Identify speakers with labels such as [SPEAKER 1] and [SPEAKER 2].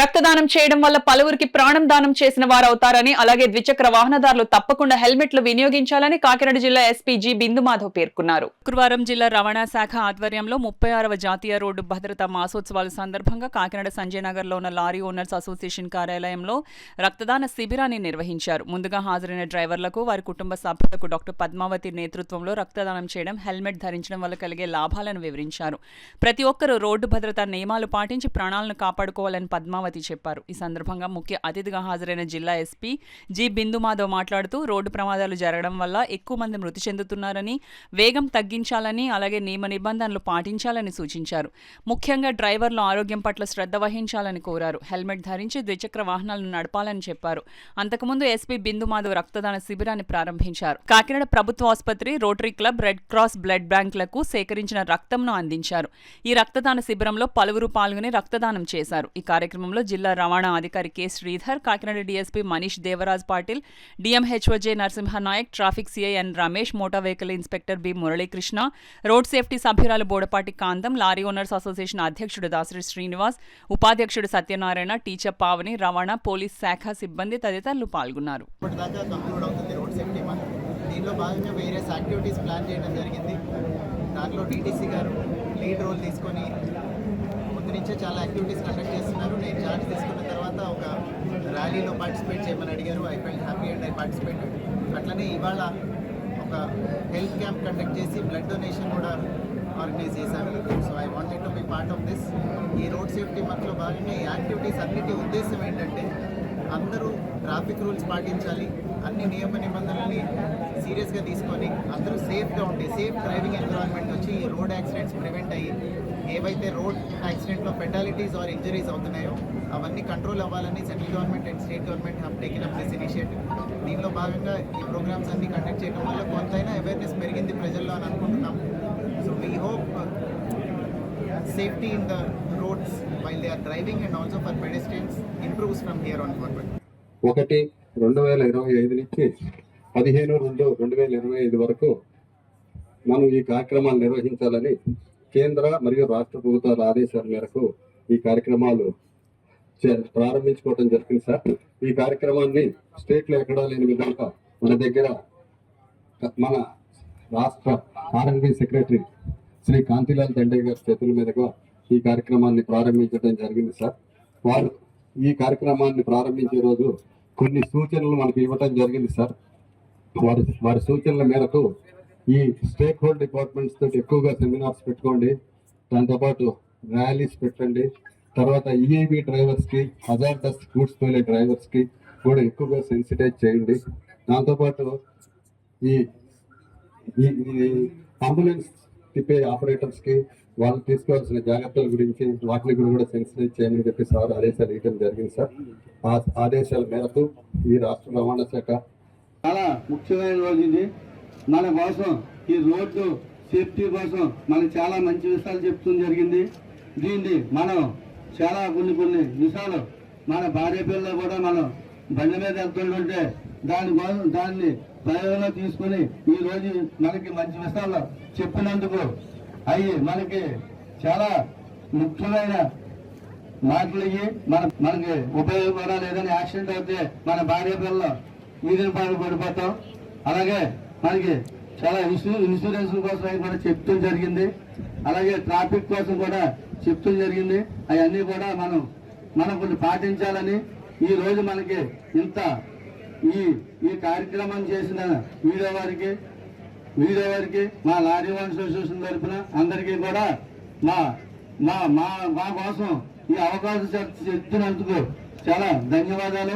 [SPEAKER 1] రక్తదానం చేయడం వల్ల పలువురికి ప్రాణం దానం చేసిన వారు అవుతారని, అలాగే ద్విచక్ర వాహనదారులు తప్పకుండా హెల్మెట్లు వినియోగించాలని కాకినాడ జిల్లా ఎస్పీ జి బిందు మాధవ్ పేర్కొన్నారు. శుక్రవారం జిల్లా రవాణా శాఖ ఆధ్వర్యంలో 36వ జాతీయ రోడ్డు భద్రతా మాసోత్సవాల సందర్భంగా కాకినాడ సంజయ్ నగర్ లో ఉన్న లారీ ఓనర్స్ అసోసియేషన్ కార్యాలయంలో రక్తదాన శిబిరాన్ని నిర్వహించారు. ముందుగా హాజరైన డ్రైవర్లకు, వారి కుటుంబ సభ్యులకు డాక్టర్ పద్మావతి నేతృత్వంలో రక్తదానం చేయడం, హెల్మెట్ ధరించడం వల్ల కలిగే లాభాలను వివరించారు. ప్రతి ఒక్కరూ రోడ్డు భద్రతా నియమాలు పాటించి ప్రాణాలను కాపాడుకోవాలని పద్మావతి చెప్పారు. ఈ సందర్భంగా ముఖ్య అతిథిగా హాజరైన జిల్లా ఎస్పీ జి బిందు మాధవ్ మాట్లాడుతూ రోడ్డు ప్రమాదాలు జరగడం వల్ల ఎక్కువ మంది మృతి చెందుతున్నారని, వేగం తగ్గించాలని, అలాగే నియమ నిబంధనలు పాటించాలని సూచించారు. ముఖ్యంగా డ్రైవర్లు ఆరోగ్యం పట్ల శ్రద్ధ వహించాలని కోరారు. హెల్మెట్ ధరించి ద్విచక్ర వాహనాలను నడపాలని చెప్పారు. అంతకుముందు ఎస్పీ బిందు మాధవ్ రక్తదాన శిబిరాన్ని ప్రారంభించారు. కాకినాడ ప్రభుత్వ ఆసుపత్రి, rotary club, red cross blood బ్యాంకులకు సేకరించిన రక్తంను అందించారు. ఈ రక్తదాన శిబిరంలో పలువురు పాల్గొని రక్తదానం చేశారు. ఈ కార్యక్రమంలో జిల్లా రవాణా అధికారి K Sridhar, Kakinada DSP Manish Devaraj Patil, DMHO J Narasimha Nayak, traffic CI N Ramesh, motor vehicle inspector B Muralikrishna, road safety సభ్యురాలు Bodapati Kantham, lorry owners association అధ్యక్షుడు దాసరి శ్రీనివాస్, ఉపాధ్యక్షుడు సత్యనారాయణ, టీచర్ పావని, రవాణా, పోలీస్ శాఖ సిబ్బంది తదితరులు పాల్గొన్నారు.
[SPEAKER 2] దీనిలో భాగంగా వేరియస్ యాక్టివిటీస్ ప్లాన్ చేయడం జరిగింది. దాంట్లో డీటీసీ గారు లీడ్ రోల్ తీసుకొని ముందు నుంచే చాలా యాక్టివిటీస్ కండక్ట్ చేస్తున్నారు. నేను ఛార్జ్ తీసుకున్న తర్వాత ఒక ర్యాలీలో పార్టిసిపేట్ చేయమని అడిగారు. I felt happy and I participated. అట్లనే ఇవాళ ఒక హెల్త్ క్యాంప్ కండక్ట్ చేసి బ్లడ్ డొనేషన్ కూడా ఆర్గనైజ్ చేశాను. So I wanted to be part of this. ఈ రోడ్ సేఫ్టీ మంత్లో భాగంగా ఈ యాక్టివిటీస్ అన్నిటి ఉద్దేశం ఏంటంటే అందరూ ట్రాఫిక్ రూల్స్ పాటించాలి, అన్ని నియమ నిబంధనల్ని సీరియస్గా తీసుకొని అందరూ సేఫ్గా ఉండి సేఫ్ డ్రైవింగ్ ఎన్విరాన్మెంట్ వచ్చి ఈ రోడ్ యాక్సిడెంట్స్ ప్రివెంట్ అయ్యి ఏవైతే రోడ్ యాక్సిడెంట్లో ఫెటాలిటీస్ ఆర్ ఇంజరీస్ అవుతున్నాయో అవన్నీ కంట్రోల్ అవ్వాలని central government and state government have taken up this initiative. దీనిలో భాగంగా ఈ ప్రోగ్రామ్స్ అన్ని కండక్ట్ చేయడం వల్ల కొంతైనా అవేర్నెస్ పెరిగింది ప్రజల్లో అని అనుకుంటున్నాం. So we hope safety in the roads while they are driving and also for pedestrians improves from here on forward.
[SPEAKER 3] 1/2025 నుంచి 15/2/2025 వరకు మనం ఈ కార్యక్రమాలు నిర్వహించాలని కేంద్ర మరియు రాష్ట్ర ప్రభుత్వాల ఆదేశాల మేరకు ఈ కార్యక్రమాలు ప్రారంభించుకోవడం జరిగింది సార్. ఈ కార్యక్రమాన్ని స్టేట్లో ఎక్కడా లేని విధంగా మన దగ్గర మన రాష్ట్ర ఆర్ఎండ్బి సెక్రటరీ శ్రీ కాంతిలాల్ దండే గారి చేతుల మీదుగా ఈ కార్యక్రమాన్ని ప్రారంభించడం జరిగింది సార్. వారు ఈ కార్యక్రమాన్ని ప్రారంభించే రోజు కొన్ని సూచనలు మనకు ఇవ్వటం జరిగింది సార్. వారి సూచనల మేరకు ఈ స్టేక్ హోల్డర్ డిపార్ట్మెంట్స్ తోటి ఎక్కువగా సెమినార్స్ పెట్టుకోండి, దాంతోపాటు ర్యాలీస్ పెట్టండి, తర్వాత ఈఐబి డ్రైవర్స్కి, హజార్డస్ గూడ్స్ తోలే డ్రైవర్స్కి కూడా ఎక్కువగా సెన్సిటైజ్ చేయండి. దాంతోపాటు ఈ అంబులెన్స్ తిప్పే ఆపరేటర్స్కి వాళ్ళు తీసుకోవాల్సిన జాగ్రత్తల గురించి వాటిని కూడా సెన్సిటైజ్ చేయమని చెప్పి సార్ ఆదేశాలు ఇవ్వడం జరిగింది సార్. ఆ ఆదేశాల మేరకు ఈ రాష్ట్ర రవాణా శాఖ
[SPEAKER 4] చాలా ముఖ్యమైన రోజు ఇది. మన కోసం ఈ రోడ్డు సేఫ్టీ కోసం మనకు చాలా మంచి విషయాలు చెప్తూ జరిగింది. దీన్ని మనం చాలా కొన్ని విషయాలు మన భార్య పిల్లలు కూడా మనం బండి మీద వెళ్తుంటే దాన్ని ప్రయోజనంలో తీసుకుని ఈ రోజు మనకి మంచి విషయాలు చెప్పినందుకు అవి మనకి చాలా ముఖ్యమైన మాటలు ఇవి మనకి ఉపయోగపడాలి. ఏదైనా యాక్సిడెంట్ అయితే మన భార్య పిల్లలు వీధిని పడిపోతాం. అలాగే మనకి చాలా ఇన్సూరెన్స్ కోసం అవి కూడా చెప్తూ జరిగింది. అలాగే ట్రాఫిక్ కోసం కూడా చెప్తూ జరిగింది. అవన్నీ కూడా మనం కొన్ని పాటించాలని ఈ రోజు మనకి ఇంత ఈ కార్యక్రమం చేసిన వీడియో వారికి మా లారీ ఓనర్స్ అసోసియేషన్ తరఫున అందరికీ కూడా మా కోసం ఈ అవకాశం ఇచ్చినందుకు చాలా ధన్యవాదాలు.